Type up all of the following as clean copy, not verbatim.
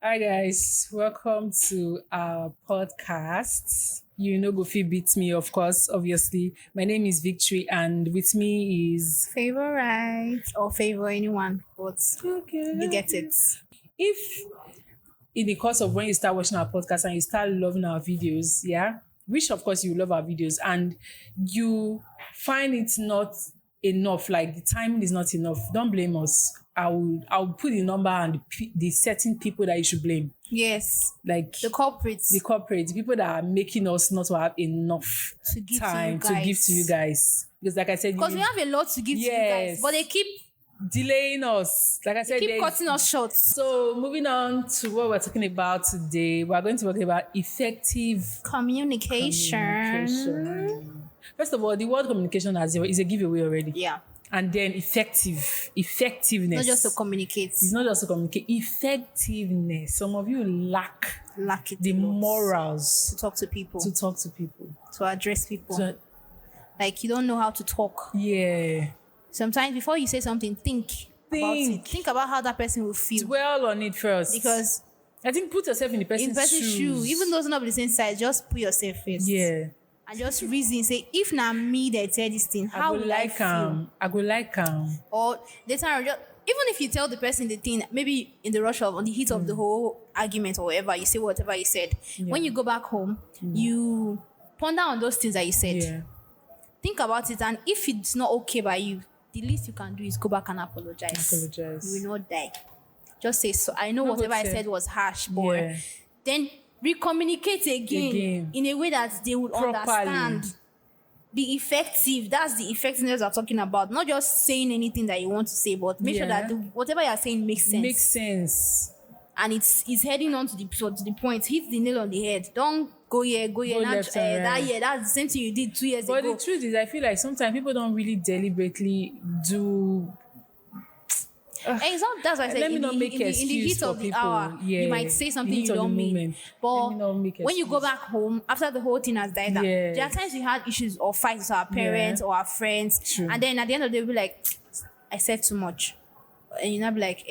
Hi guys, welcome to our podcast. You know go fit beat me, of course, obviously. My name is Victory and with me is Favorite or favor anyone, but you get it. if in the course of when you start watching our podcast and you start loving our videos, yeah, which of course you love our videos and you find it not enough, like the timing is not enough, don't blame us. I'll put the number and the certain people that you should blame, Yes, like the culprits the corporate, the people that are making us not to have enough to give time to you to give guys. to you guys. Because like I said, Because we have a lot to give to you guys, Yes. but they keep delaying us. Like I said, there's- cutting us short. so moving on to what we're talking about today, we're going to talk about effective Communication. communication. First of all, the word communication is a giveaway already. Yeah, And then effectiveness. not just to communicate, It's not just to communicate. Effectiveness. Some of you lack it the a lot. morals to talk to people, to talk to people. to address people. So, Like you don't know how to talk. yeah. Sometimes before you say something, think about it. Think about how that person will feel. Dwell on it first. Because I think put yourself in the person's in person's shoe, even though it's not the same size, just put yourself first. yeah. And just reason, say, if na me that tell this thing, how will I feel? I go like Or later on, even if you tell the person the thing, maybe in the rush of, on the heat of the whole argument or whatever, you say whatever you said. When you go back home, you ponder on those things that you said. yeah. Think about it, and if it's not okay by you, the least you can do is go back and apologize. Apologize. You will not die. Just say, so I know No, whatever but I say- said was harsh, but Yeah. then recommunicate again in a way that they would Properly. understand. Be effective. That's the effectiveness we're talking about. Not just saying anything that you want to say, but make sure Yeah. that whatever you're saying makes sense. Makes sense. And it's heading on to the point. Hit the nail on the head. Don't go here. Go Now, left and that right. year, that's the same thing you did 2 years But ago. the truth is, I feel like sometimes people don't really deliberately do. And it's not, that's why I said Let me in not the, make in the excuse heat for of the people. hour, Yeah. you might say The something heat you of the don't mean. moment. But Let me not make when you go excuse. back home, after the whole thing has died down, Yes. there are times we had issues or fights with our parents or our friends. True. And then at the end of the day, we'll be like, I said too much. And you're not be like,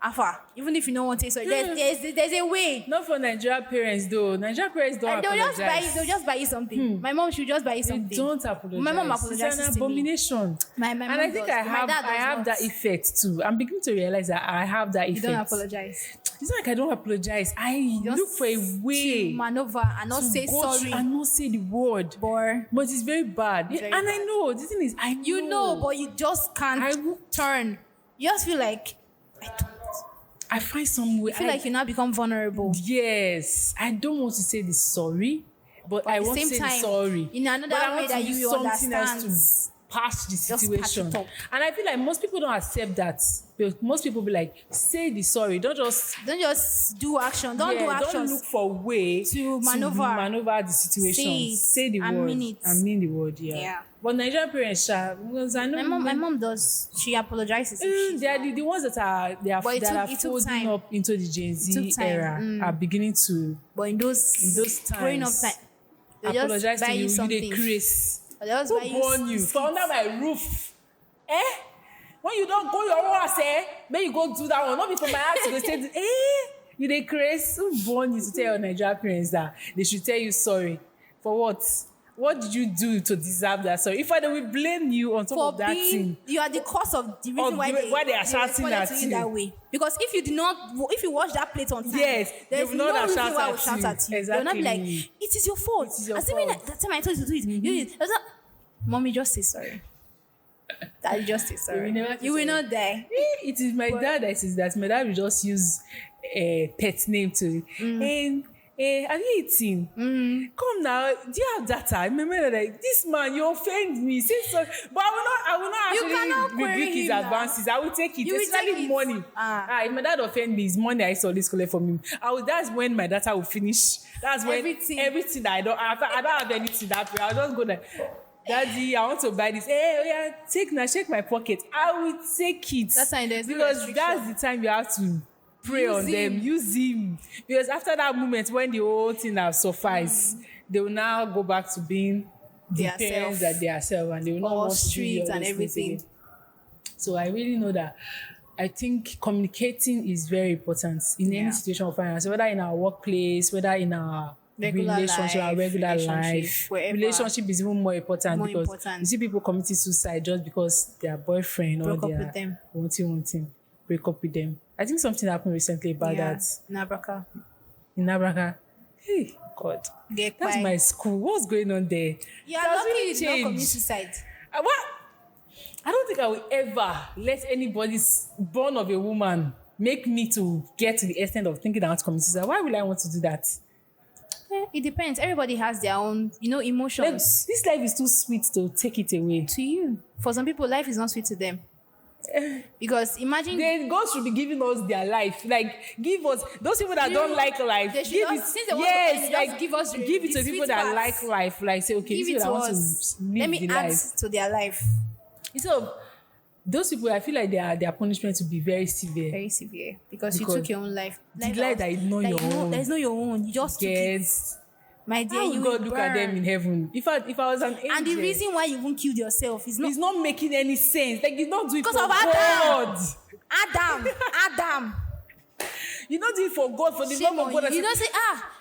Alpha, even if you don't want to say so, there's a way. Not for Nigerian parents though. Nigerian parents don't And apologize. they'll just buy you something. My mom should just buy you They something. don't apologize. My mom apologizes It's to an me. abomination. My and mom I think does, I but my have dad does not. that effect too. I'm beginning to realize that I have that You effect. don't apologize. It's not like I don't apologize. I Just look for a way to maneuver and not to say go sorry. through and not say the word. But it's very bad. Very and I bad. know the thing is You know, but you just can't I will- turn. You just feel like I find some way. you feel like you now become vulnerable. Yes, I don't want to say the sorry, but I at the want to same say the time, sorry. in another But I way want to that use you something else understand. to patch the patch situation. it up. And I feel like most people don't accept that. Most people be like, say the sorry. Don't just Don't just do action. Don't do Don't actions. look for a way to maneuver. the situation. Say the and word mean it. and mean the word. Yeah. Yeah. But Nigerian parents, because I know My mom does. She apologizes. If she's they are wrong. the ones that are But it that are took folding time. up into the Gen Z took time. era are beginning to But in those growing up times, time, they apologize just buy to you. you You something. dey craze. Or they just Who buy you born you biscuits. for under my roof? When you don't go your own house, may you go do that one. Not be for my house. You go say, you dey craze. Who born you to tell your Nigerian parents that they should tell you sorry for what? What did you do to deserve that sorry? If I will blame you on top For of that being, thing. you are the cause of the reason why they are shouting responded at to you. that way. Because if you wash that plate on time, Yes, they there's will no not reason shout why I at will shout you. at you. They will not be like, Exactly. it is your fault. It is your Assuming fault. that time I told you to do it, you did it. That's not, Mommy, just say sorry. Daddy, just say sorry. never say You will sorry. not die. It is my dad that says that. My dad will just use a pet name to and are you eating? Come now, do you have data? I remember that this man, you offend me. Say sorry. But I will not You cannot actually query rebuke his him now. advances. I will take it. You will Especially take it. money. If my dad offend me, it's money I always collect from him. That's when my data will finish. That's when everything that I don't have anything that way. I'll just go like, Daddy, I want to buy this. Check my pocket. I will take it. That's why there's no because restriction. that's the time you have to pray Use on them, him. use him. Because after that moment, when the whole thing has sufficed, they will now go back to being the Their parents self. that they are self, and they will not All want to do street all and those things everything. again. So I really know that I think communicating is very important in Yeah. any situation of finance, whether in our workplace, whether in our Regular relationship, our life, regular relationship, life. wherever. Relationship is even more important More because important. you see people committing suicide just because their boyfriend Broke or up their with them. wanting break up with them. I think something happened recently about that Nabraka. in Abraka. Hey, God. Get That's quiet. my school. What's going on there? You It are has lucky really you did not commit changed. suicide. What? I don't think I will ever let anybody's born of a woman make me to get to the extent of thinking I want to commit suicide. Why would I want to do that? It depends. Everybody has their own, Like, emotions. this life is too sweet to take it away. To you. For some people, life is not sweet to them. Because imagine God should be giving us their life. Like, give us those people that don't like life. they should Give just- it, since they want to end, yes, just like give us give it the to people sweet that parts. like life. Like, say, okay, give these it people to that want us. to live Let me the add life. to their life. Instead of those people, I feel like their punishment will be very severe. Very severe. Because you Because took your own life. the life that is not your own. That is not your own. You just took it. Yes. My dear, How you will will God look at them in burn. heaven? If I was an angel, And the reason why you even killed yourself is not it's not making any sense. Like, you don't do it for because of God. Adam. You don't do it for God, for the Shame love on of God. you. You don't say,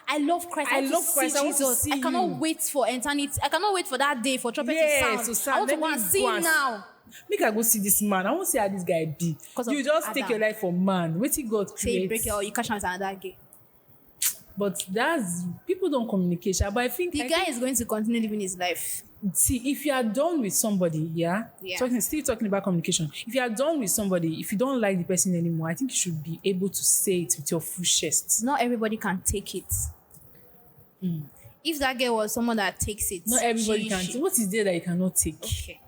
I love Christ. I want love to Christ. See I want to Jesus. see I cannot you. wait for eternity. I cannot wait for that day for trumpet Yes, to to sound. sound. I want to Let go me and see go him and now. Make I go see this man. I want to see how this guy be. 'Cause You of just take Adam. your life for man. Wait till God Say you break creates. it or you catch out another gay. But that's people don't communicate. Sha. But I think The guy is going to continue living his life. see, if you are done with somebody, yeah. Still talking about communication. If you are done with somebody, if you don't like the person anymore, I think you should be able to say it with your full chest. Not everybody can take it. If that girl was someone that takes it, Not everybody can. What is there that you cannot take? Okay.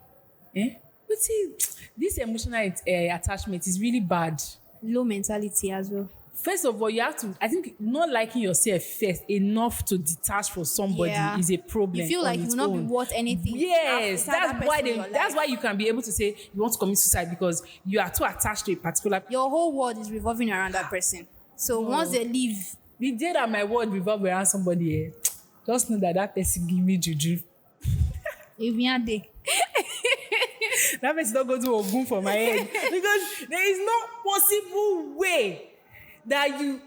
Eh? But see, this emotional attachment is really bad. Low mentality as well. First of all, you have to, I think, not liking yourself first enough to detach from somebody Yeah. is a problem. You feel on like you its will not own. be worth anything. Yes, after that that's why person in your that's life. why you can be able to say you want to commit suicide because you are too attached to a particular. Your whole world is revolving around that person. So once they leave, The day that my world revolve around somebody, just know that person give me juju. even day. That person don't go to Ogun for my head because there is no possible way that you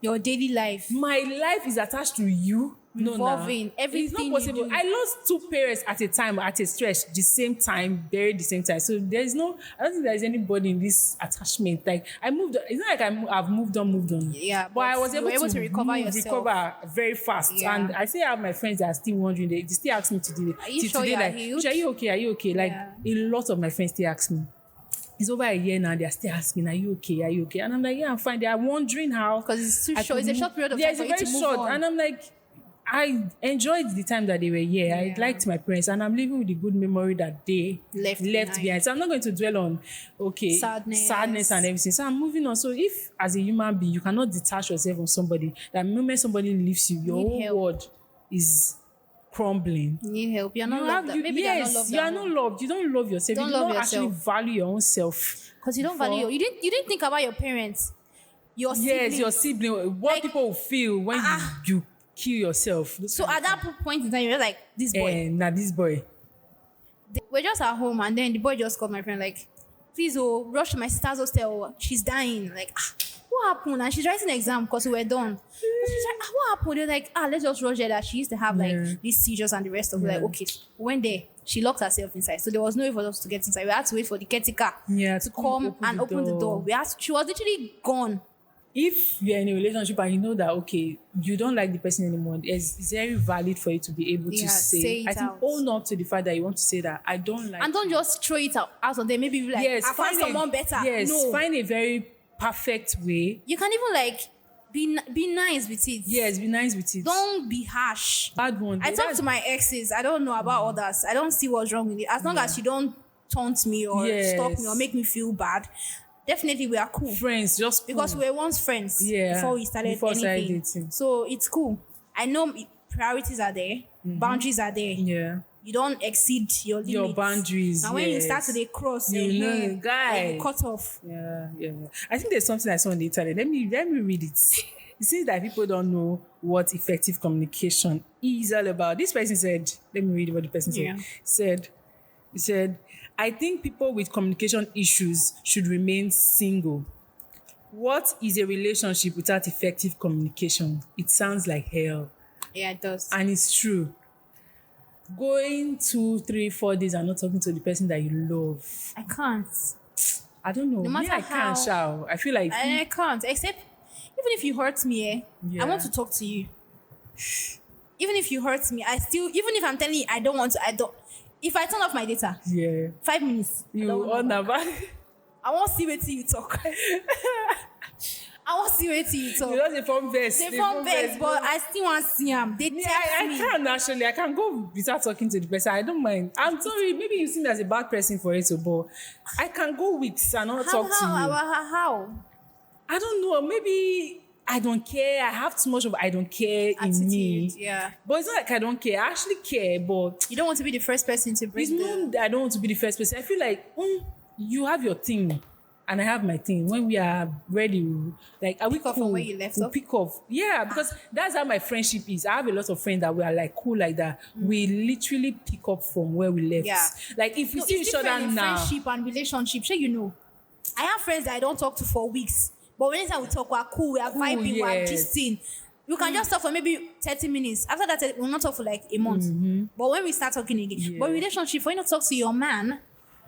Your daily life. my life is attached to you. Revolving, It's everything not you possible. do. I lost two parents at a time, at a stretch, the same time, buried the same time. So there's no, I don't think there's anybody in this attachment. Like I moved, it's not like I've moved on. Yeah, but I was you were able to recover yourself. recover very fast. Yeah. And I still have my friends that are still wondering. They still ask me today. Are you till sure today, you are like, healed? "Are you okay? Are you okay?" Like Yeah. a lot of my friends still ask me. It's over a year now. They're still asking, "Are you okay? Are you okay?" And I'm like, "Yeah, I'm fine." They are wondering how. Because it's too I short. could It's a move- short period of Yeah, time it's for a you very to move short. on. And I'm like, I enjoyed the time that they were here. I Yeah. liked my parents, and I'm living with the good memory that they Left behind. behind. So I'm not going to dwell on sadness and everything. So I'm moving on. So if as a human being you cannot detach yourself from somebody, that moment somebody leaves you, your Need whole help. world is crumbling. You need help. You're not You loved. have- you- Maybe they're yes, not loved. you are not loved. You don't love yourself. Don't You love don't actually yourself. value your own self. Because you don't before- value. You didn't think about your parents. Your Yes, siblings. your sibling. What Like, people will feel when you kill yourself. So at that point in time, you're like, this boy. Now this boy. We're just at home, and then the boy just called my friend, like, please, rush to my sister's hostel. She's dying. Like, what happened? And she's writing an exam because we were done. And she's like, what happened? They're like, let's just rush there. That she used to have like these seizures and the rest of it. Like, okay, when there, she locked herself inside. So there was no way for us to get inside. We had to wait for the caretaker to come and open the door. She was literally gone. If you're in a relationship and you know that okay, you don't like the person anymore, it's very valid for you to be able to say it I think out. own up to the fact that you want to say that I don't like And don't just throw it out on there. Maybe be like, yes, I found someone better. Yes, No. find a very perfect way. You can even like be nice with it. Yes, be nice with it. Don't be harsh. Bad one. I talk to my exes. I don't know about others. I don't see what's wrong with it. As long as you don't taunt me or stop me or make me feel bad, definitely we are cool. friends, just cool. Because we were once friends before we started anything. dating. So it's cool. I know priorities are there, boundaries are there. Yeah. You don't exceed your limits. Your boundaries. Now when you start to dey cross, You know, guy. you cut off. Yeah. I think there's something I saw on the internet. Let me read it. It seems that people don't know what effective communication is all about. This person said, let me read what the person said. Yeah. He said, I think people with communication issues should remain single. What is a relationship without effective communication? It sounds like hell. Yeah, it does. And it's true. Going 2, 3, 4 days and not talking to the person that you love. I can't. I don't know. No Me, matter I can't, how- shall. I feel like I can't. Except, even if you hurt me, Yeah. I want to talk to you. Even if you hurt me, even if I'm telling you I don't want to, I don't. If I turn off my data, yeah. 5 minutes. I You don't on know. about I won't see wait till you talk. I won't see wait till you talk. you know the phone vest. They form vex, but I still want to see them. They text I me. can actually. I can go without talking to the person. I don't mind. I'm sorry. Maybe you see me as a bad person for it, but I can go weeks and not talk to you. How? I don't know. Maybe I don't care. I have too much of I don't care in me. Attitude, yeah. But it's not like I don't care. I actually care, but You don't want to be the first person to break it's the... not that I don't want to be the first person. I feel like you have your thing and I have my thing. When we are ready, like are we Pick up cool? from where you left We'll off? pick off. Yeah, because that's how my friendship is. I have a lot of friends that we are like cool like that. We literally pick up from where we left. Yeah. Like if we No, see it's each other different in now. friendship and relationship. Sure, you know. I have friends that I don't talk to for weeks. But anytime we talk, we're cool, we're vibing, we're yes. gisting. You can just talk for maybe 30 minutes. After that, we'll not talk for like a month. But when we start talking again, Yeah. but relationship, when you talk to your man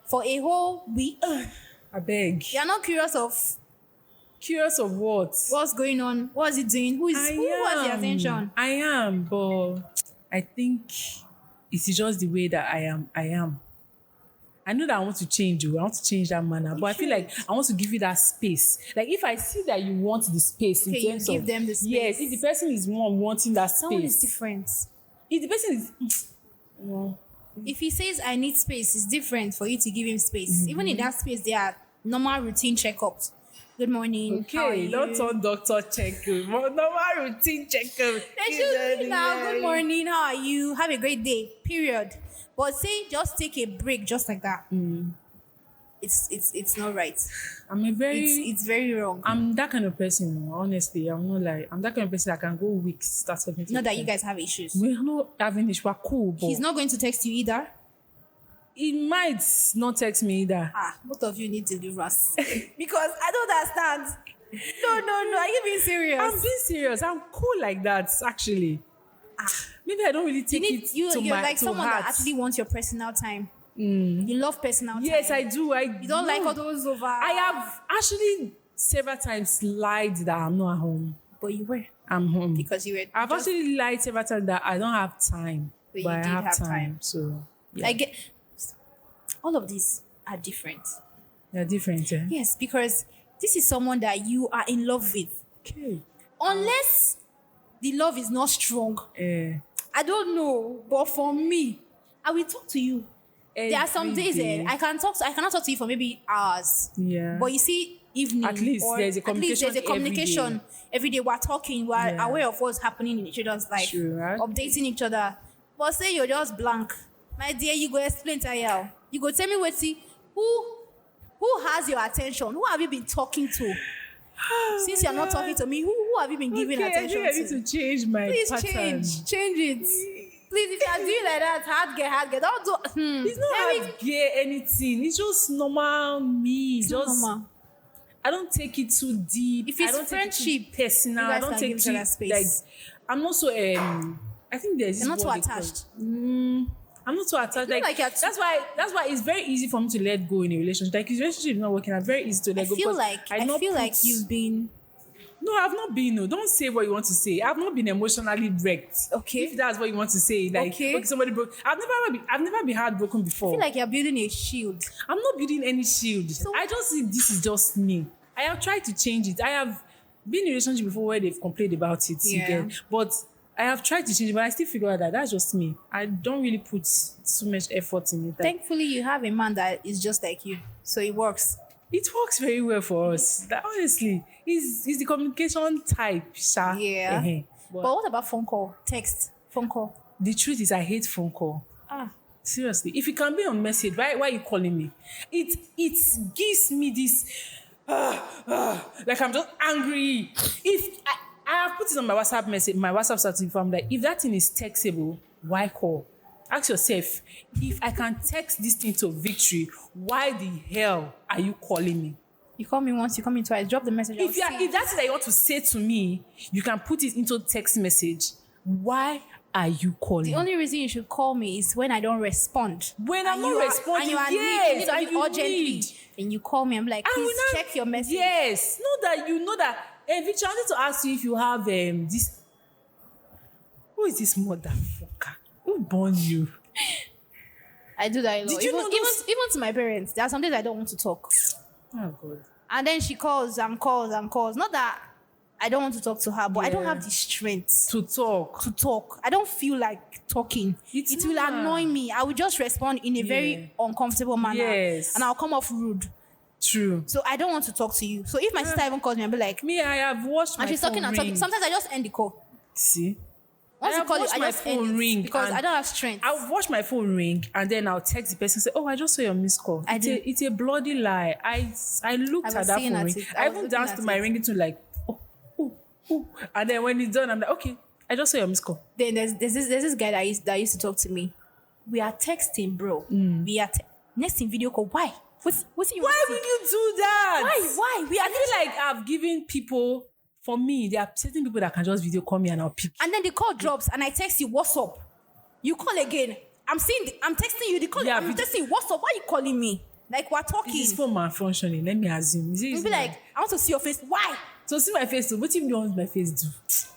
for a whole week, I beg. you're not curious of Curious of what? what's going on, what's he doing, who has the attention. I am, but I think it's just the way that I am. I know that I want to change you. I want to change that manner. But I feel like I want to give you that space. Like if I see that you want the space Okay, in you terms give of them the space. yes, if the person is one wanting that Someone is space. different. If the person is no. If he says I need space, it's different for you to give him space. Even in that space, there are normal routine checkups. Good morning. How are Okay, you? don't turn doctor check. Normal routine check. They should be now. Good morning. How are you? Have a great day. Period. But say just take a break, just like that. It's not right. I'm a very It's very wrong. I'm that kind of person, honestly. I'm not like I'm that kind of person that can go weeks start talking to Not that people. you guys have issues. We're not having issues. We're cool, but He's not going to text you either. he might not text me either. Both of you need to leave us because I don't understand. No. Are you being serious? I'm being serious. I'm cool like that, actually. Maybe I don't really take it to you're my like to someone heart. that actually wants your personal time. You love personal time. Yes, I do. You don't like all those over. I have actually several times lied that I'm not at home. but you were I'm home. because you were. I've just, actually lied several times that I don't have time, But but you I did have have time. time. So yeah, I get all of these are different. they're different. Eh? Yes, because this is someone that you are in love with. Okay. Unless the love is not strong. I don't know, but for me, I will talk to you. There are some Every days day. I cannot talk to you for maybe hours. Yeah. But you see, evening. At least or there's a at least there's a communication communication. Every day we're talking, we're Yeah. aware of what's happening in each other's life. True, right? Updating each other. But say you're just blank. My dear, you go explain to you. You go tell me what see who has your attention? Who have you been talking to? Since you're not talking to me, who have you been giving Okay, attention I think I need to change my Please pattern. change it. Please, if you are doing like that, hard get. Don't do. It's not hard get anything. It's just normal me. It's just not normal. I don't take it too deep. If it's I don't friendship, take it too personal. you guys I don't can take give each it other space. like I'm also I think there's You're not this too word they call attached. it. I'm not too attached. not like you're too- that's why it's very easy for me to let go in a relationship. Like if relationship is not working, it's very easy to let I go. feel because like not put- you've been No, I've not been. No, don't say what you want to say. I've not been emotionally wrecked. Okay. If that's what you want to say, like Okay. somebody broke. I've never been heartbroken before. I feel like you're building a shield. I'm not building any shield. So- I just see this is just me. I have tried to change it. I have been in a relationship before where they've complained about it. you Yeah. get. But I have tried to change it, but I still figure out that that's just me. I don't really put so much effort in it. Like, Thankfully, you have a man that is just like you, so it works. it works very well for us. That, honestly, he's the communication type. Sha. Yeah. But But what about phone call, text, phone call? the truth is, I hate phone call. Seriously, if you can be on message, why are you calling me? It gives me this like I'm just angry. If I have put it on my WhatsApp message, my WhatsApp status, if I'm like, if that thing is textable, why call? Ask yourself, if I can text this thing to Victory, why the hell are you calling me? You call me once, you call me twice. Drop the message. If that's it that you want to say to me, you can put it into text message. Why are you calling? The only reason you should call me is when I don't respond. When I'm not responding, and you are yes, needing and it you urgently, need. and you call me, I'm like, please check your message. Yes, know that. Victor, I wanted to ask you if you have this. Who is this motherfucker? Who born you? I do that a lot. Did you know those- Even to my parents, there are some days I don't want to talk. Oh God. And then she calls and calls and calls. Not that I don't want to talk to her, but I don't Yeah. have the strength To talk. to talk. I don't feel like talking. It's It will not. annoy me. I will just respond in a very uncomfortable manner. Yes. And I'll come off rude. True. So I don't want to talk to you. So if my sister even calls me, I'll be like, Me, I have watched my and she's phone talking and ring. talking. Sometimes I just end the call. See? Once I you have call it, watched I my just end phone it ring because and I don't have strength. I'll watch my phone ring and then I'll text the person and say, oh, I just saw your missed call. It's a bloody lie. I looked I at was that seeing phone at ring. it. I I was even looking danced at to my it. ringtone like, oh. And then when it's done, I'm like, okay, I just saw your missed call. Then there's this guy that used to talk to me. We are texting, bro. We are next in video call. Why? What's your Why would you do that? Why? I feel like I've given people, for me, there are certain people that can just video call me and I'll pick. And then the call drops and I text you, what's up? You call again. I'm texting you. The call. Yeah, I'm texting you, what's up? Why are you calling me? Like we're talking. Is this phone malfunctioning? Let me assume. You'll be like, I want to see your face. Why? so see my face. So what if you want my face do?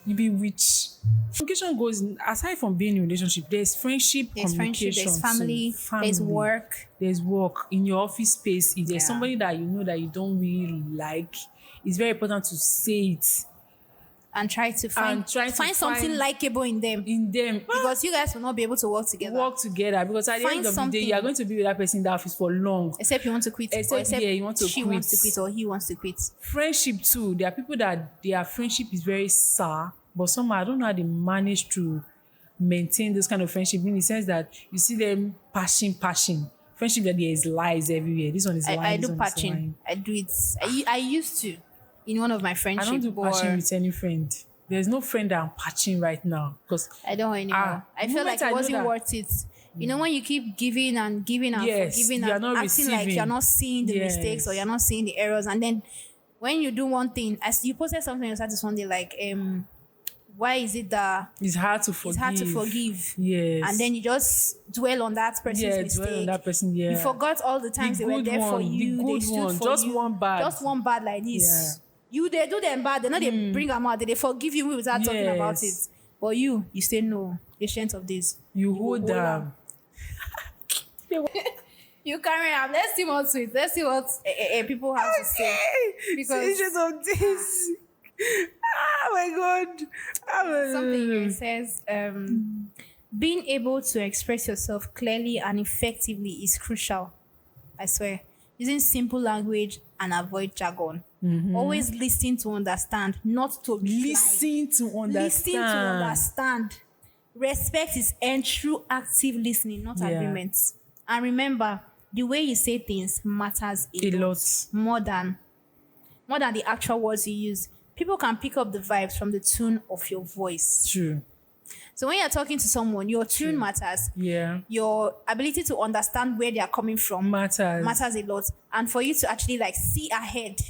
You be rich. Communication goes aside from being in a relationship. There's friendship, There's friendship, communication, there's family, there's work. There's work in your office space. If there's Yeah. somebody that you know that you don't really like, it's very important to say it And try to find something likable in them. in them. Because you guys will not be able to work together. Work together, because at the Find end of the something. day, you are going to be with that person in the office for long. Except you want to quit. Except, or except yeah, you want to she quit. wants to quit or he wants to quit. Friendship too. There are people that their friendship is very sour, but somehow I don't know how they manage to maintain this kind of friendship in the sense that you see them passion. Friendship that there is lies everywhere. This one is lying. I this do one is patching. lying. I do it. I used to in one of my I friendships. don't do patching with any friend. There's no friend that I'm patching right now because I don't anymore. I the feel like moment I it know wasn't that- worth it. You know, when you keep giving and giving and Yes, forgiving you are and not acting like receiving. you're not seeing the Yes. mistakes or you're not seeing the errors, and then when you do one thing, as you posted something on your status one day, like why is it that it's hard to forgive. it's hard to forgive? Yes. And then you just dwell on that person's mistake. dwell on that person. Yeah. You forgot all the times The they were good there for one, the you. They good stood one, for just you. one bad. Just one bad like this. You they do them bad. They know they bring them out. They forgive you without talking about it. Yes. But you say no. Patient of this. You hold them. You carry on. Let's see what's sweet. Let's see what people have to say. Because Because of this. Oh my God. something here says being able to express yourself clearly and effectively is crucial. I swear. Using simple language and avoid jargon. Always listen to understand, not to reply. Listen to understand. Listen to understand. Respect is earned through active listening, not Yeah. agreements. And remember, the way you say things matters a lot. More than the actual words you use. People can pick up the vibes from the tone of your voice. True. So when you're talking to someone, your tune matters. Yeah. Your ability to understand where they are coming from Matters. a lot. And for you to actually like see ahead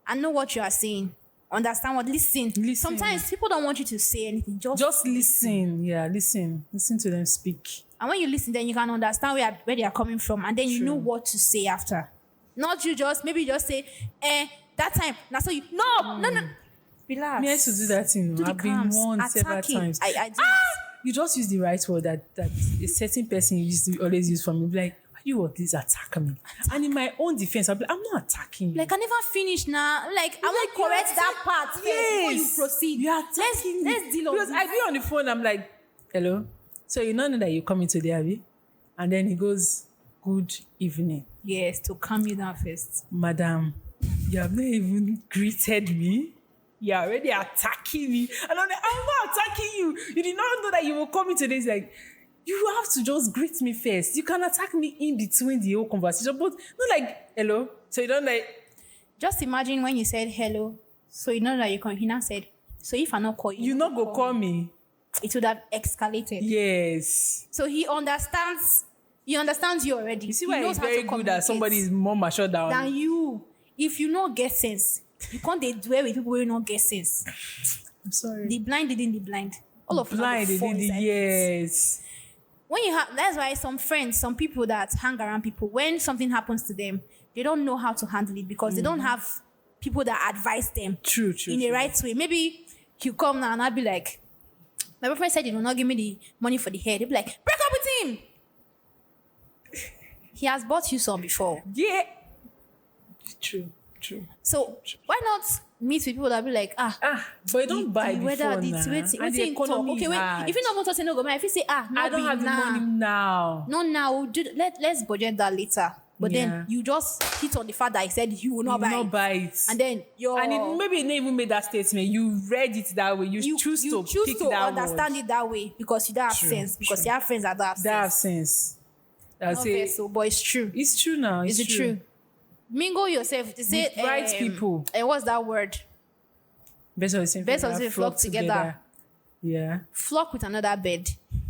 and know what you are saying. Understand what listen. Sometimes people don't want you to say anything. Just listen. Yeah, listen. Listen to them speak. And when you listen, then you can understand where they are coming from, and then you know what to say after. Not you just say, that time. Now so you no. Relax. Me, I used to do that thing. Do the I've been calms. warned several Attacking. times. I do. You just use the right word that a certain person used to always use for me. Be like, why you at least attack me? And in my own defense, I'll be like, I'm not attacking you. Like I never finished now. Like I want to you're correct that part first before you proceed. You're attacking me. Let's deal on Because this. I be on the phone, I'm like, hello? So you know that you're coming today, Abby? And then he goes, good evening. Yes, to calm you down first. Madam, you have not even greeted me. You're already attacking me. And I'm like, I'm not attacking you. You did not know that you will come in today. It's like, you have to just greet me first. You can attack me in between the whole conversation, but not like, hello. So you don't like... Just imagine when you said hello, so you know that you can. He now said, so if I not call you, You not go call me. it would have escalated. Yes. So he understands you already. You see He why knows it's how to very good that somebody is more mature than you. If you not get sense, you can't dey dwell with people who not get sense. I'm sorry. The blind didn't the blind. All of Blind, them. yes. When you have, that's why some friends, some people that hang around people, when something happens to them, they don't know how to handle it because they don't have people that advise them True. in the right way. Maybe he'll come now and I'll be like, my boyfriend said he will not give me the money for the hair. They'll be like, break up with him. He has bought you some before. Yeah. True. So why not meet with people that be like, But you don't buy before now. Waiting, And the economy okay, is wait. hard. If you not want to no go, if you say, I don't have the money now. No, now let's budget that later. But Yeah. then you just hit on the fact that I said you will not You buy will it. not buy it. And then maybe you never even made that statement. You read it that way. You choose to pick that understand word. it that way because you don't have True, sense. Because true. you have friends that don't have That have sense. sense. That's Not it. so, but it's true. It's true now. Is it true? Mingle yourself. They say With right people. And what's that word? Best of the same. Best of family, the flock together. Yeah. Flock with another bed.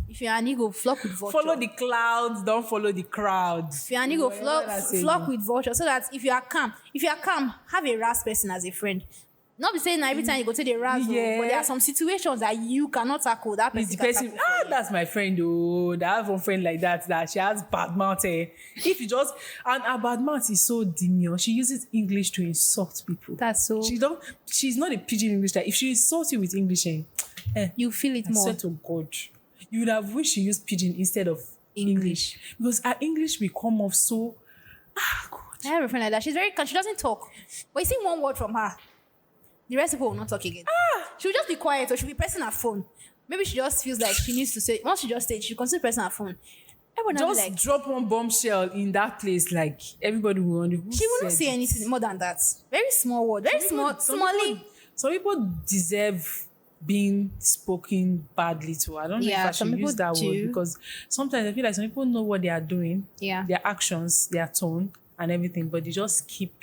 If you're an eagle, flock with vulture. Follow the clouds. Don't follow the crowds. If you're an eagle, Whatever that saying. flock with vulture. So that if you are calm, have a ras person as a friend. Not be saying that every time you go to the ras, Yeah. but there are some situations that you cannot tackle. That It's person the can person. tackle for you. That's my friend. Oh, I have one friend like that she has bad mouth. If you just and her bad mouth is so demure. She uses English to insult people. That's so. She's not a pidgin English. Like if she insults you with English, You feel it I more. swear to God, you would have wished she used pidgin instead of English because her English will come off so. God. I have a friend like that. She's very calm. She doesn't talk. But you see one word from her, the rest of people will not talk again. She'll just be quiet or she'll be pressing her phone. Maybe she just feels like she needs to say. Once she just said, she'll consider pressing her phone. Everyone will be Just like, drop one bombshell in that place, like everybody will wonder. Who she will not said say it? anything more than that. Very small word. Very small. Some people deserve being spoken badly to. I don't know if Yeah, I some should people use that do. word because sometimes I feel like some people know what they are doing, Yeah. their actions, their tone, and everything, but they just keep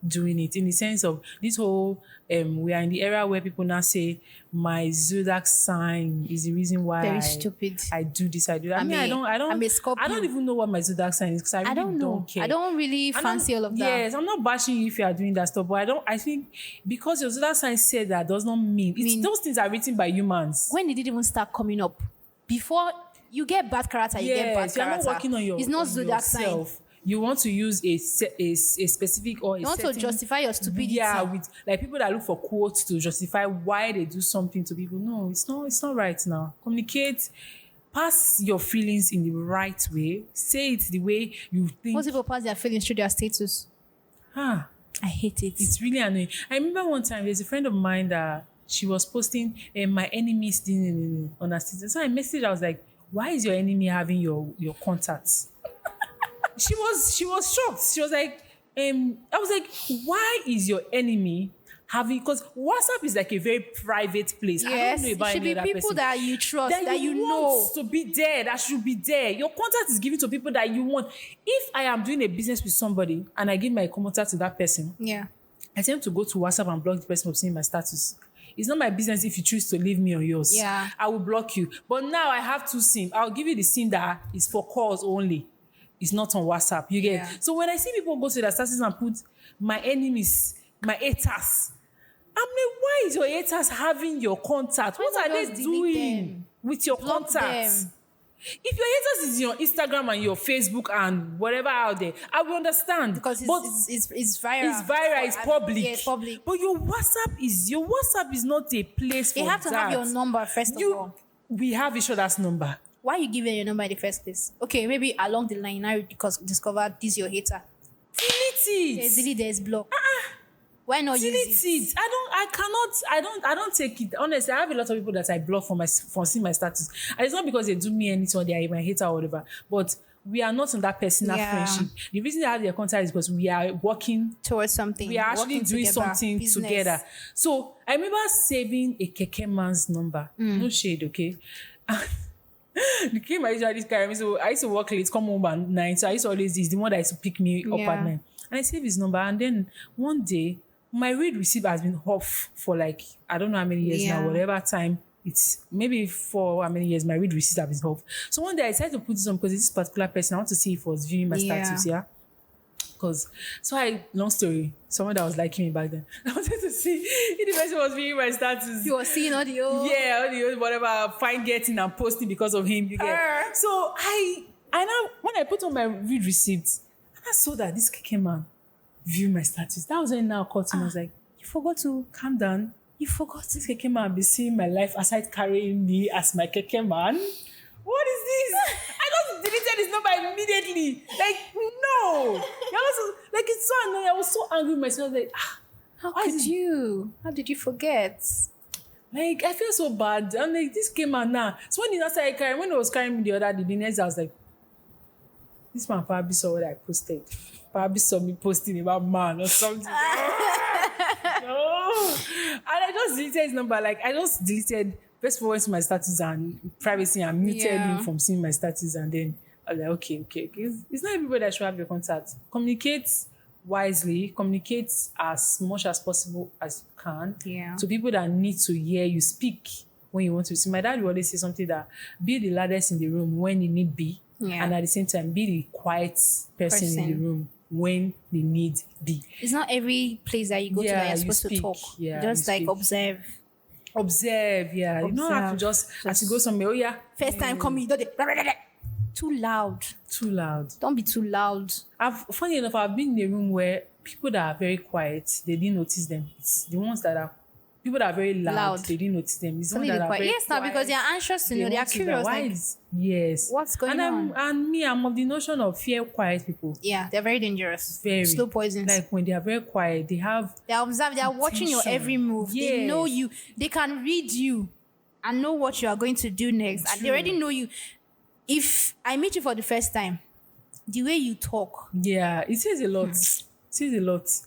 doing it in the sense of this whole. We are in the era where people now say my zodiac sign is the reason why Very stupid. I do this, I do that. I'm a Scorpio. I don't even know what my zodiac sign is because I really I don't know. don't care. I don't really I don't- fancy all of that. Yes, I'm not bashing you if you are doing that stuff, but I think because your zodiac sign said that does not mean those things are written by humans. When did it even start coming up? Before you get bad character, you get bad Yes, you're character. not working on your It's not on zodiac sign. yourself. You want to use a specific or a You want to certain- justify your stupidity. Yeah, with like people that look for quotes to justify why they do something to people. No, it's not right now. Communicate, pass your feelings in the right way. Say it the way you think. Most people pass their feelings through their status. I hate it. It's really annoying. I remember one time there's a friend of mine that she was posting my enemies on her status. So I messaged her, I was like, why is your enemy having your contacts? she was shocked. She was like, I was like, why is your enemy having, because WhatsApp is like a very private place. Yes, I don't know it about should any be other people person. that you trust, that you know. want to be there, that should be there. Your contact is given to people that you want. If I am doing a business with somebody and I give my contact to that person, Yeah. I tend to go to WhatsApp and block the person from seeing my status. It's not my business if you choose to leave me on yours. Yeah. I will block you. But now I have two SIM. I'll give you the SIM that is for calls only. It's not on WhatsApp. You get? Yeah. So when I see people go to their status and put my enemies, my haters, I'm like, why is your haters having your contact? What Why are not they just delete doing them? with your Block contacts? them. If your haters is your Instagram and your Facebook and whatever out there, I will understand. Because But it's viral. it's viral, it's public. Yeah, it's public. But your WhatsApp is not a place for They have to that. have your number first of all. We have each other's number. Why you giving your number in the first place? Okay, maybe along the line now you discover this your hater. Delete There's it. delete, there's block. Why not Delete use it? it. I don't take it. Honestly, I have a lot of people that I block for seeing my status. And it's not because they do me anything or they are my hater or whatever. But we are not on that personal Yeah. friendship. The reason they have their contact is because we are working Towards something. we are actually working doing together, something business. together. So I remember saving a keke man's number. No shade, okay? The key I usually carry me. So I used to work late, come home at 9. So I used to always this the one that used to pick me up Yeah. at 9. And I saved his number. And then one day, my read receipt has been off for like I don't know how many years Yeah. now, whatever time it's maybe for how many years my read receipts have been off. So one day I decided to put this on because this particular person, I want to see if he was viewing my Yeah. status, yeah. Because long story, someone that was liking me back then. I wanted to see if the person was viewing my status. You were seeing all the old. Yeah, all the old whatever fine getting and posting because of him. You get. So I now when I put on my read receipts, and I saw that this keke man viewed my status. That was when it now caught me. I was like, you forgot to calm down. You forgot this keke man be seeing my life aside carrying me as my keke man. What is this? I just deleted his number immediately. Like, no. Like, it's so annoying. I was so angry with myself. Like, How could you? How did you forget? like, I feel so bad. And like, this came out now. So when he started carrying, when he was carrying me the other day, the next day, I was like, this man probably saw what I posted. Probably saw me posting about man or something. No. And I just deleted his number. Like, I just deleted. First of all, went to my status and privacy and muted him from seeing my status, and then I was like, okay. It's not everybody that should have your contact. Communicate wisely, communicate as much as possible as you can to people that need to hear you speak when you want to. See, my dad would always say something that be the loudest in the room when you need be, and at the same time be the quiet person in the room when they need be. It's not every place that you go to that you're supposed to talk. Just like Observe, yeah. You don't have to just as you go somewhere, first time coming, you don't too loud. Don't be too loud. Funny enough, I've been in a room where people that are very quiet, they didn't notice them. It's the ones that are people that are very loud. They didn't notice them. It's the ones that are very yes, now because they are anxious to know, they are curious. Like, yes. What's going on? And me, I'm of the notion of fear quiet people. Yeah, they're very dangerous. Very slow poisons. Like when they are very quiet, they observe, they are watching your every move. Yes. They know you. They can read you and know what you are going to do next. And they already know you. If I meet you for the first time, the way you talk. Yeah, it says a lot.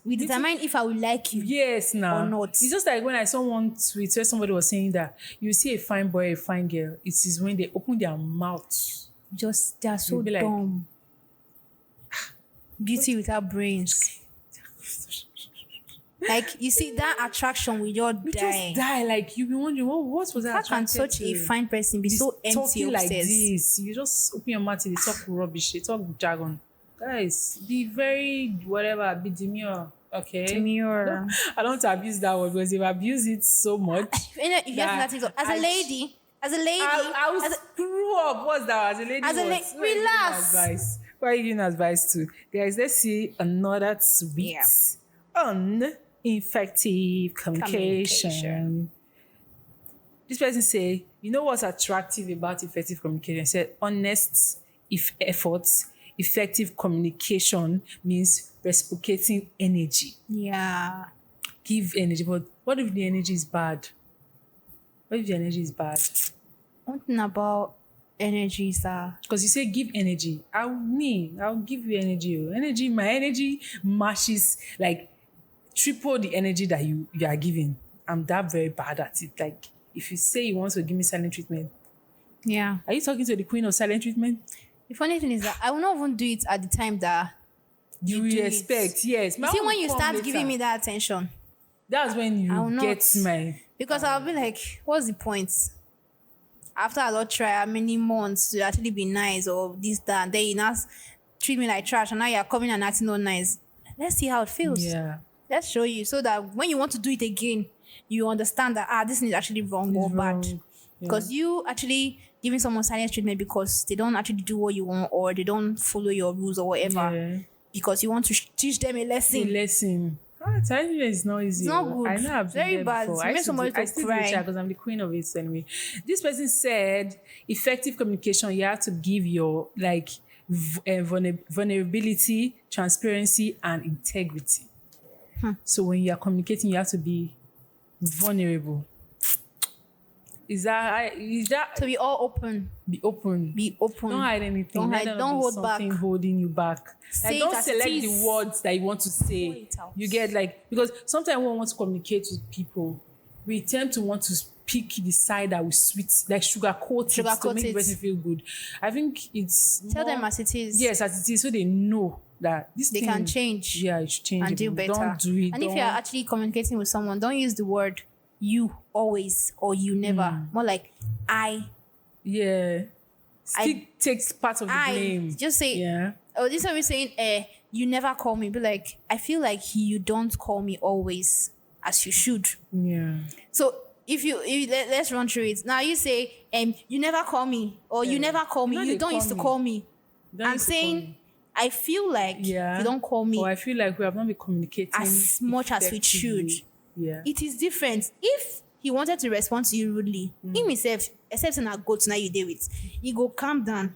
We determine if I will like you. Yes, now. Or not. It's just like when I saw one tweet where somebody was saying that you see a fine boy, a fine girl, it is when they open their mouth. They are so dumb. Beauty without brains. Like, you see, that attraction will just die. Like, you be wondering, what was that? How can such a fine person be so empty like upstairs? this? You just open your mouth and they talk rubbish, they talk jargon. Guys, be very whatever, be demure. Okay. Demure. I don't want to abuse that word because if I abuse it so much. As a lady, I will screw up. What's that? As a lady, relax. What are you giving advice to? Guys, let's see another tweet on effective communication. This person say, you know what's attractive about effective communication? He said, honest efforts. Effective communication means reciprocating energy. Yeah. Give energy. But what if the energy is bad? One thing about energy, sir. Because you say give energy. I'll give you energy. My energy matches like triple the energy that you are giving. I'm that very bad at it. Like if you say you want to give me silent treatment. Yeah. Are you talking to the queen of silent treatment? The funny thing is that I will not even do it at the time that you expect. Yes. You see, when you start giving me that attention, that's when you get my. Because I'll be like, what's the point? After I don't try how many months to actually be nice or this, that, then you now treat me like trash and now you're coming and acting all nice. Let's see how it feels. Yeah. Let's show you so that when you want to do it again, you understand that, this is actually wrong or bad. Yeah. Because you actually giving someone silent treatment because they don't actually do what you want or they don't follow your rules or whatever. Yeah. Because you want to teach them a lesson. Silent treatment is not easy. It's not good. I know I've very bad. Before. I still cry because I'm the queen of it anyway. This person said, effective communication, you have to give your vulnerability, transparency, and integrity. So when you are communicating, you have to be vulnerable. Is that to be all open? Be open. Don't hide anything. Don't hold back. Something holding you back. Say don't select the words that you want to say. You get because sometimes when we want to communicate with people, we tend to want to pick the side that we sweet, like sugarcoat it to make the person feel good. I think it's tell them as it is. Yes, as it is, so they know that they can change. Yeah, it should change and do better. Don't do it. And if you're actually communicating with someone, don't use the word you always or you never. More like I. Yeah. Still takes part of the blame. Just say, Yeah. oh, this time we're saying, you never call me. Be like, I feel like you don't call me always as you should. Yeah. So if let's run through it. Now you say, you never call me, or you never call me. You know You they don't call used to me. call me. Don't I'm used to call saying, me. I feel like Yeah. you don't call me Or I feel like we have not been communicating as much as we should. effectively. Yeah. It is different. If he wanted to respond to you rudely, him himself, except in a goat now you deal with, he go calm down.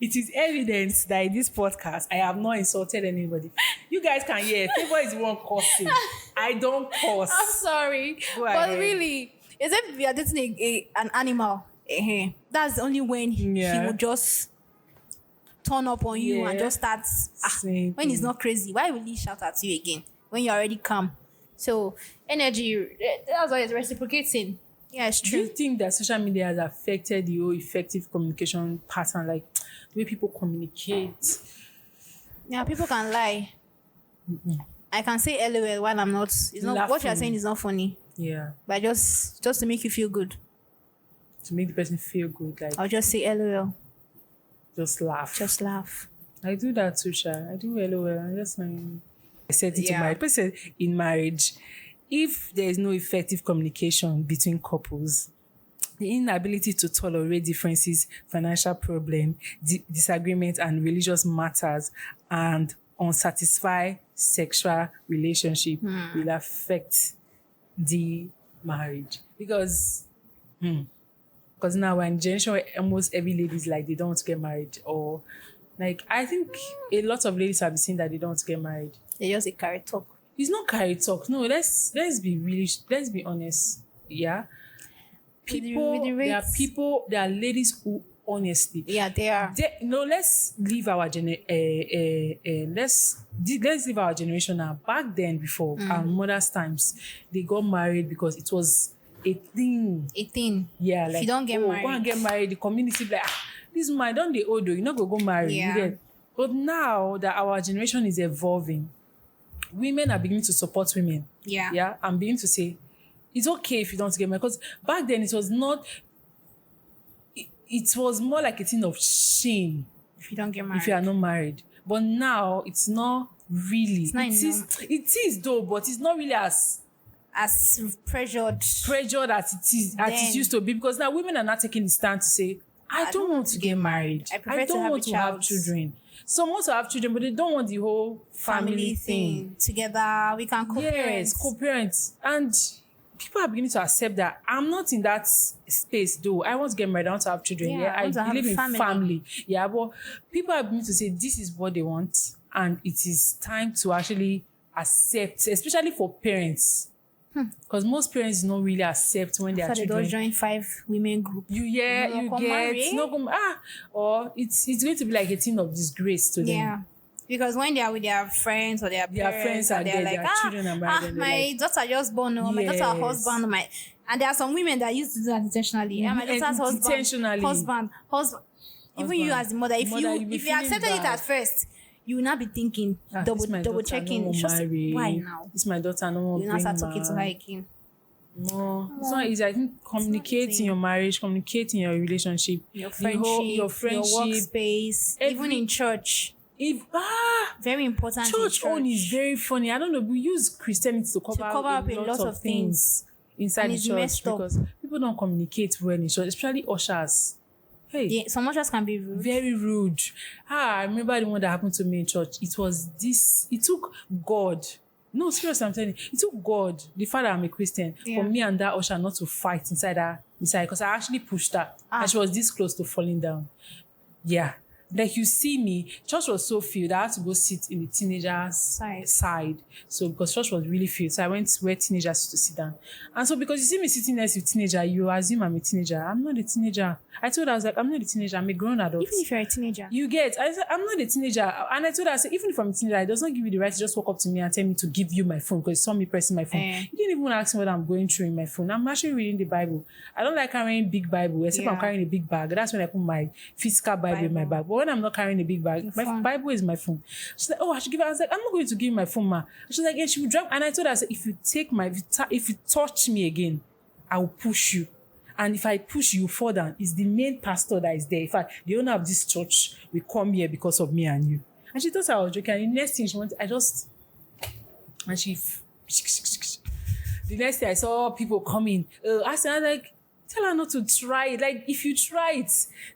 It is evident that in this podcast, I have not insulted anybody. You guys can hear. Favor is one cursing. I don't curse. I'm sorry, Go but ahead. really, except if you are dating an animal, that's only when he Yeah. will just turn up on you and Yeah. just start. Same When he's thing. not crazy, why will he shout at you again when you're already calm? So energy, that's why it's reciprocating. Yeah, it's Do you true. think that social media has affected the whole effective communication pattern, like the way people communicate? Yeah, people can lie. I can say LOL while I'm not. It's not what you're Laughing. saying is not funny, Yeah. but just to make you feel good, To make the person feel good, like I'll just say LOL. just laugh. Just laugh. I do that too, Sha. I do LOL. I just I said it to Yeah. marriage. Person in marriage, if there is no effective communication between couples, the inability to tolerate differences, financial problem, disagreement, and religious matters, and unsatisfied sexual relationship will affect the marriage. Because now we're in a generation where almost every lady is like they don't want to get married, or like I think a lot of ladies have been saying that they don't want to get married. They just a carry talk. It's not carry talk. No, let's be honest. Yeah. There are ladies who honestly, Yeah, they are. let's leave our let's leave our generation now. Back then, before our mothers' times, they got married because it was a thing. 18. Yeah, If like you don't get go married. and get married. The community be like, this man don't they old though, you not go marry. Yeah. You get? But now that our generation is evolving, women are beginning to support women. Yeah. Yeah, I'm beginning to say it's okay if you don't get married, because back then it was not. It was more like a thing of shame If you don't get married. if you are not married. But now it's not really. It's not it is though, but it's not really as as pressured. as it is as Then- it used to be, because now women are not taking the stand to say I don't want to get married. I prefer to don't have want a to have child. children. Some want to have children, but they don't want the whole family thing. together. We can co-parent. Yes, co-parents. And people are beginning to accept that I'm not in that space though. I want to get married, I want to have children. Yeah, Yeah, I want to have believe in family. family. Yeah, but people are beginning to say this is what they want, and it is time to actually accept, especially for parents. Because most parents don't really accept when their So they children don't join 5 women group. you No, come marry. or it's going to be like a thing of disgrace to them. Yeah. Because when they are with their friends or their Their parents, friends are and they're there, like, their children are married, and they're my like- daughter just born, or my daughter Yes. husband, and there are some women that used to do that intentionally. My Mhm, daughter's husband, intentionally. husband. Even you Husband. as the mother, if Mother, you'll be you feeling accepted it bad. at first, you will not be thinking This double my daughter, checking. no It's just, marry. why now? This my daughter, no one You now start talking to her again. No, it's not easy. I think communicate in your marriage, communicate in your relationship, Your the friendship, whole- your your friendship. workspace, even every- in church. If Very important. in church own is very funny. I don't know. We use Christianity to cover up a lot of things. inside And the it's church, messed up. because people don't communicate well in church, especially ushers. Hey, Yeah, some others can be rude. very rude. I remember the one that happened to me in church. It was this. It took God. No, seriously, I'm telling you. It took God, the fact that I'm a Christian, Yeah. for me and that usher not to fight inside, because I actually pushed her, and she was this close to falling down. Yeah. Like you see me, church was so filled, I had to go sit in the teenagers' side. So because church was really filled, so I went where teenagers used to sit down. And so because you see me sitting next to a teenager, you assume I'm a teenager. I'm not a teenager. I told her, I was like, I'm not a teenager, I'm a grown adult. Even if you're a teenager. You get, I said, I'm not a teenager. And I told her, I said, even if I'm a teenager, it does not give you the right to just walk up to me and tell me to give you my phone because you saw me pressing my phone. You didn't even ask me what I'm going through in my phone. I'm actually reading the Bible. I don't like carrying big Bible, except I'm Yeah. carrying a big bag. That's when I put my physical Bible in my bag. But when I'm not carrying a big bag, my Bible is my phone. She's like, oh, I should give her. I was like, I'm not going to give you my phone, ma. She's like, yeah, she will drop. And I told her, I said, if you touch me again, I will push you. And if I push you, fall down. It's the main pastor that is there. In fact, the owner of this church will come here because of me and you. And she thought I was joking. And the next thing she wanted, and she, the next day I saw people coming. I was like, tell her not to try it. Like, if you try it,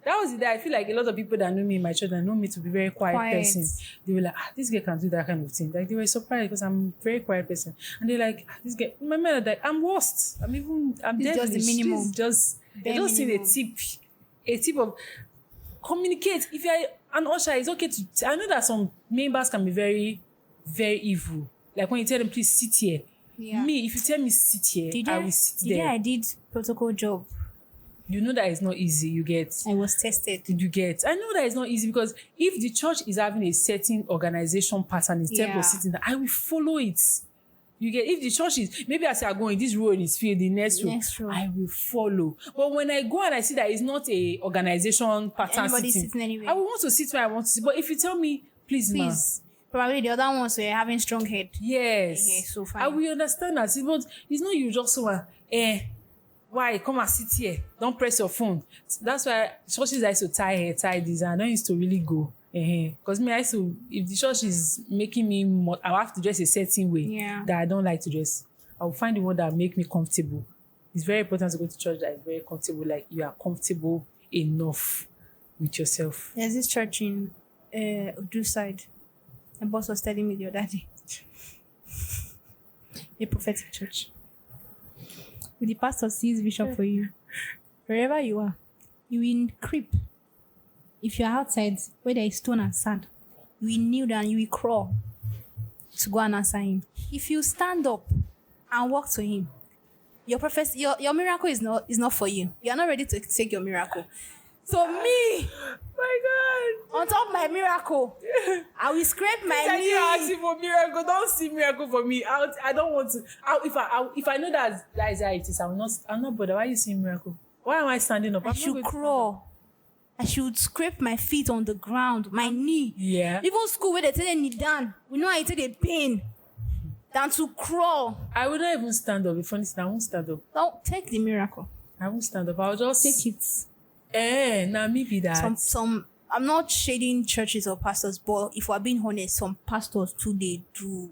that was the day I feel like a lot of people that know me in my church and know me to be very quiet person. They were like, this girl can do that kind of thing. Like, they were surprised because I'm a very quiet person. And they're like, this girl, my man, like, I'm worst. I'm dead. Just the minimum. They just need a tip of communicate. If you're an usher, it's okay to. I know that some members can be very, very evil. Like when you tell them, please sit here. Yeah. Me, if you tell me sit here, I will sit there. Yeah, I did protocol job. You know that it's not easy. You get. I was tested. You get. I know that it's not easy because if the church is having a certain organization pattern instead of sitting there, I will follow it. You get. If the church is maybe I say I go in this row in this field, the next row, I will follow. But when I go and I see that it's not a organization pattern sitting anyway. I will want to sit where I want to sit. But if you tell me, please. Ma, probably the other ones were having strong head. Yes. Okay, so fine. I will understand that. But it's not you just someone, why? Come and sit here. Don't press your phone. That's why churches I used to tie this, and I don't used to really go. Because me, if the church is making me more, I have to dress a certain way that I don't like to dress. I will find the one that make me comfortable. It's very important to go to church that is very comfortable, like you are comfortable enough with yourself. There's this church in Udu side. My boss was telling me the other day. A prophetic church. When the pastor sees vision for you, wherever you are, you will creep. If you're outside where there is stone and sand, you will kneel down, you will crawl to go and answer him. If you stand up and walk to him, your miracle is not for you. You are not ready to take your miracle. So me, my God, on top of my miracle, I will scrape my knee. You're asking for miracle. Don't see miracle for me. I don't want to. If I know that is how it is, I'm not bothered. Why are you seeing miracle? Why am I standing up? I should crawl. I should scrape my feet on the ground, my knee. Yeah. Even school where they tell them knee down, we know I take the pain than to crawl. I would not even stand up. If honest, I won't stand up. Don't take the miracle. I won't stand up. I'll just take it. Now maybe that. Some I'm not shading churches or pastors, but if we're being honest, some pastors too, they do.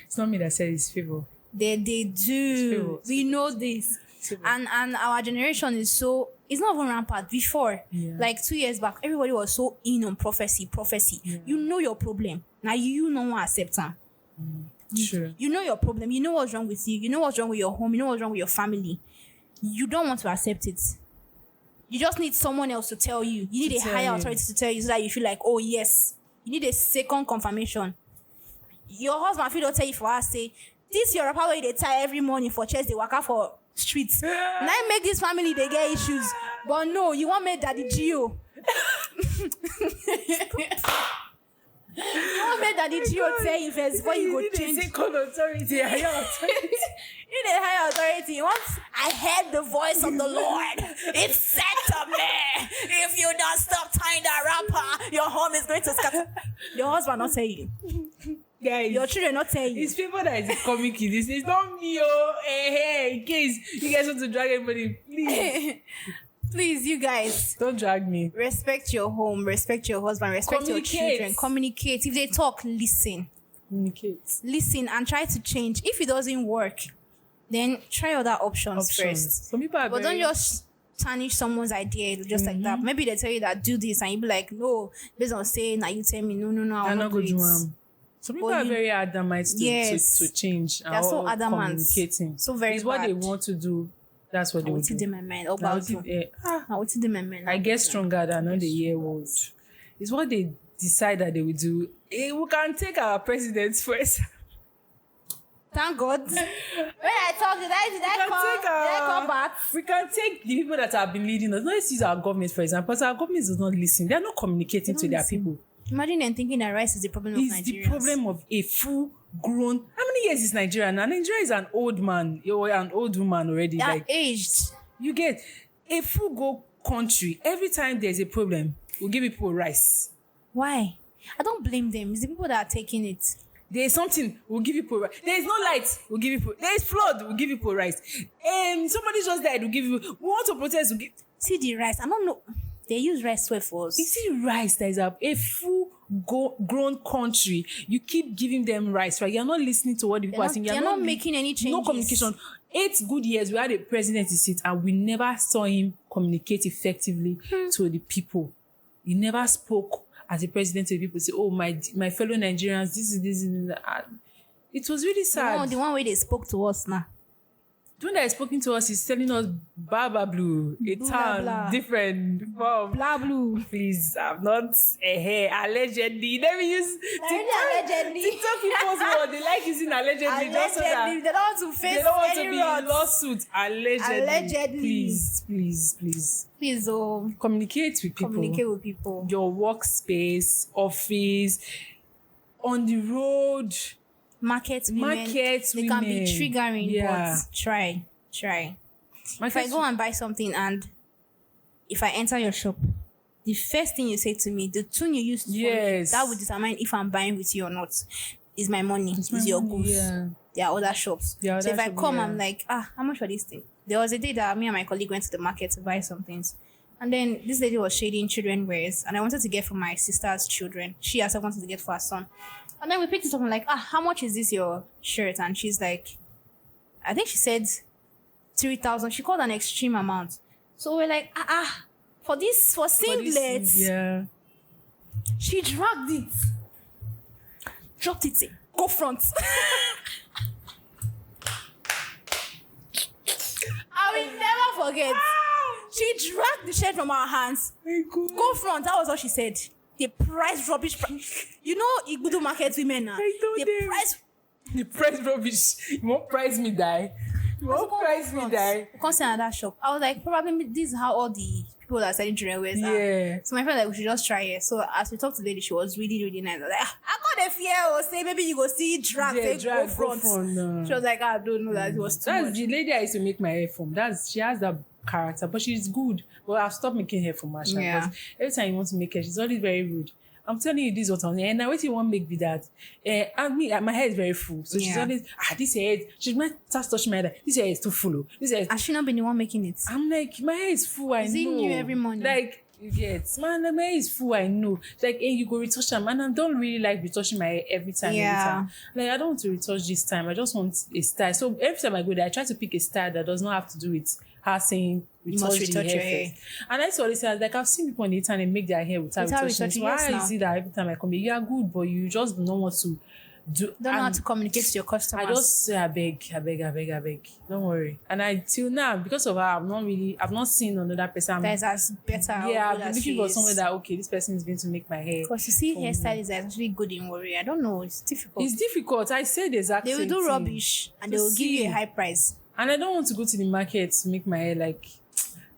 It's not me that said it's favor. They do. We know this. And our generation is so, it's not even rampant. Before, like 2 years back, everybody was so in on prophecy. Yeah. You know your problem. Now you don't want to accept them. Sure. You know your problem. You know what's wrong with you. You know what's wrong with your home. You know what's wrong with your family. You don't want to accept it. You just need someone else to tell you. You need a higher authority to tell you so that you feel like, oh yes. You need a second confirmation. Your husband feel don't tell you for us, say, this your power they tie every morning for church, they work out for streets. Now make this family they get issues. But no, you want me daddy Gio. You want me daddy Gio tell you first before you go change. Second authority, higher authority. You need a higher authority. Once I heard the voice of the Lord, it said to me, if you don't stop tying that wrapper, your home is going to scatter. Your husband not tell you. Guys, your children not tell you. It's people that is coming in this. It's not me, in case you guys want to drag anybody, please. Please, you guys. Don't drag me. Respect your home, respect your husband, respect your children. Communicate. If they talk, listen. Communicate. Listen and try to change. If it doesn't work, then try other options first. Some people are but don't just tarnish someone's idea just like that. Maybe they tell you that do this and you be like, no, based on saying that you tell me, no, I'm not going to do it. Some people are very adamant to change. They're so adamant. Communicating. So very it's what they want to do. That's what they will do. What's in my mind? What's in my mind? I get stronger than all the year words. It's what they decide that they will do. We can take our presidents first. Thank God. When I talk, did I come back? We can take the people that have been leading us. Let's use our government, for example. Because our government does not listen. They are not communicating to their people. Imagine them thinking that rice is the problem of Nigeria. It's the problem of a full-grown. How many years is Nigeria now? Nigeria is an old man or an old woman already. They are aged. You get a full-grown country. Every time there's a problem, we'll give people rice. Why? I don't blame them. It's the people that are taking it. There is something, we'll give people rice. There is no light, we'll give people. There is flood, we'll give people rice. Somebody just died, we'll give you. We want to protest, we'll give. See the rice. I don't know. They use rice well for us. You see rice that is a full grown country. You keep giving them rice, right? You're not listening to what the people are saying. They're not making any changes. No communication. 8 good years, we had a president in seat and we never saw him communicate effectively to the people. He never spoke as a president to the people. Say, oh, my fellow Nigerians, this is that. It was really sad. The one way they spoke to us now. The one that is speaking to us is telling us Baba Blue, a Blah, town blah. different from Blah blue. Please, I'm not allegedly. Let me use Allegedly. TikTok people's word. They like using allegedly just so that Allegedly. They don't want to face they don't want to any be in rods. lawsuit. Allegedly. Allegedly. Please. Please, Communicate with people. communicate with people. Your workspace, office, on the road. Market women. They can be triggering, Yeah. but try. If I Market go and buy something and if I enter your shop, the first thing you say to me, the tune you use for me, Yes. that will determine if I'm buying with you or not. Is my money, my is your money, goods. yeah. There are other shops. There are So if other I shops, come, yeah. I'm like, how much for this thing? There was a day that me and my colleague went to the market to buy some things. And then this lady was shading children wears, and I wanted to get for my sister's children. She herself wanted to get for her son. And then we picked it up and like, how much is this your shirt? And she's like, I think she said 3,000. She called an extreme amount. So we're like, for singlets. Yeah. She dragged it, dropped it, say, go front. I will never forget. She dragged the shirt from our hands. Go front. That was what she said. The price rubbish. You know, Igudu market women now. I told them. The price rubbish. You won't price me die. You won't price me die. We can't sell another shop. I was like, probably this is how all the people that are selling children wears are. Yeah. So my friend like, we should just try it. So as we talked to the lady, she was really, really nice. I was like, I got a fear. Or say maybe you go see drag. Yeah, Say, drag, go front. no. She was like, I don't know that it was too That's much. the lady I used to make my hair from. She has that character, but she's good. But I've stopped making hair from her. Yeah. Because every time you want to make hair, she's always very rude. I'm telling you this what I'm saying. And now what you want to make be that. My hair is very full. So she's Yeah. always, this hair, she might start touching my hair. This hair is too full. This hair is. Has she not been the one making it? I'm like, my hair is full, I know. Is it new every morning? Like, you get, man, my hair is full, I know. Like, you go retouch them. And I don't really like retouching my hair every time. Like, I don't want to retouch this time. I just want a style. So every time I go there, I try to pick a style that does not have to do with her saying must retouch the retouch your hair hair. first. And I always say, like, I've seen people on the internet make their hair without retouching. retouching, So why yes, now. is it that every time I come here, you are good, but you just don't want to do. Don't know how and to communicate to your customers. I just say, I beg. Don't worry. And till now, because of her, I've not seen another person. that is as better. Yeah, or I've good been as looking she for is. someone that, okay, this person is going to make my hair. Because you see for hairstylists that are actually good in worry. I don't know. It's difficult. It's difficult. I said the exact They will same do thing. rubbish and To they will give you see. a high price. And I don't want to go to the market to make my hair like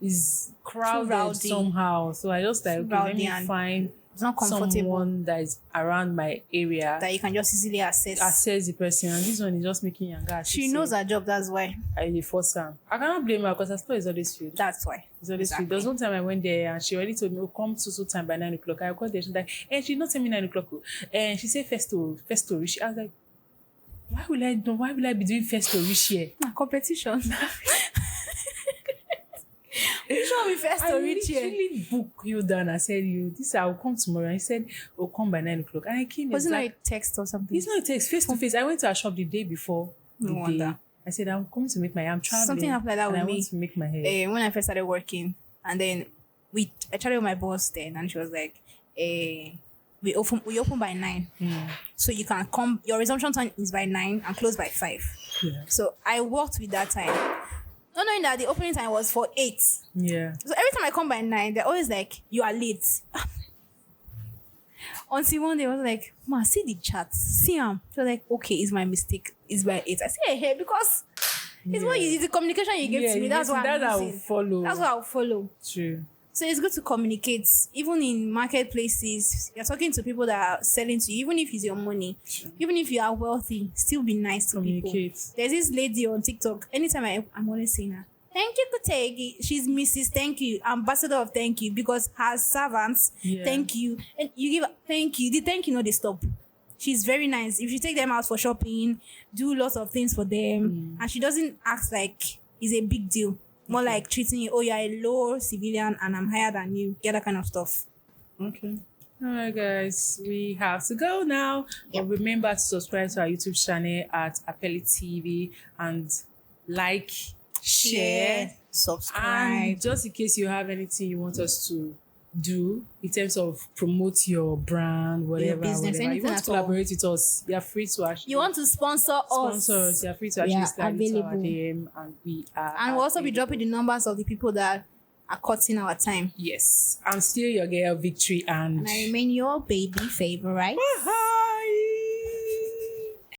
is crowded rowdy. somehow. So I just like, okay, let Rowdy me and find It's not comfortable someone that is around my area. that you can just easily Assess the person, and this one is just making younger. She knows her job. That's why. I force her. I cannot blame her because her store is always filled. That's why. It's always Exactly. filled. There was one time I went there and she already told me, oh, come so time by 9 o'clock. I got there, she's like, and she did not tell me 9 o'clock. And she said first to reach. I was like, why will I be doing first to reach here? Competition. Show me first to reach here. literally booked you down. I said, this I will come tomorrow. And he said, oh, come by 9 o'clock. And I came. Wasn't it exact- a text or something? It's not a text, face to face. I went to a shop the day before the No day. wonder. I said, I'm coming to make my hair. I'm traveling. Something happened like that and with I me. want to make my hair. When I first started working, and then I chatted with my boss then, and she was like, we open by 9, so you can come. Your resumption time is by 9 and close by 5. Yeah. So I worked with that time, not knowing that the opening time was for 8. Yeah. So every time I come by 9, they're always like, you are late. Until one day I was like, ma, see the chat, see him. She was like, okay, it's my mistake. It's by 8. I say, hey, because it's what you, the communication you gave to me. That's what I'm I will using. follow. That's what I'll follow. True. So it's good to communicate. Even in marketplaces, you're talking to people that are selling to you, even if it's your money, even if you are wealthy, still be nice to people. Communicate. There's this lady on TikTok. Anytime I'm always saying her, Thank you, Kutegi. She's Mrs. Thank you, ambassador of thank you, because her servants, Yeah. thank you. And you give thank you. The thank you, no, they stop. She's very nice. If you take them out for shopping, do lots of things for them, and she doesn't act like it's a big deal. More like treating you, oh, you're a low civilian and I'm higher than you. Get that kind of stuff. Okay. All right, guys, we have to go now. But remember to subscribe to our YouTube channel at Aapeli TV and like, share, subscribe. and just in case you have anything you want us to do in terms of promote your brand, whatever, business, whatever. You anything want at to collaborate with us, you're free to actually You want to sponsor us? sponsor us. You're free to actually We are slide into our available. DM, and we are. And we'll also be available. dropping the numbers of the people that are cutting our time. Yes, I'm still your girl, Victory, and And I remain your baby favorite.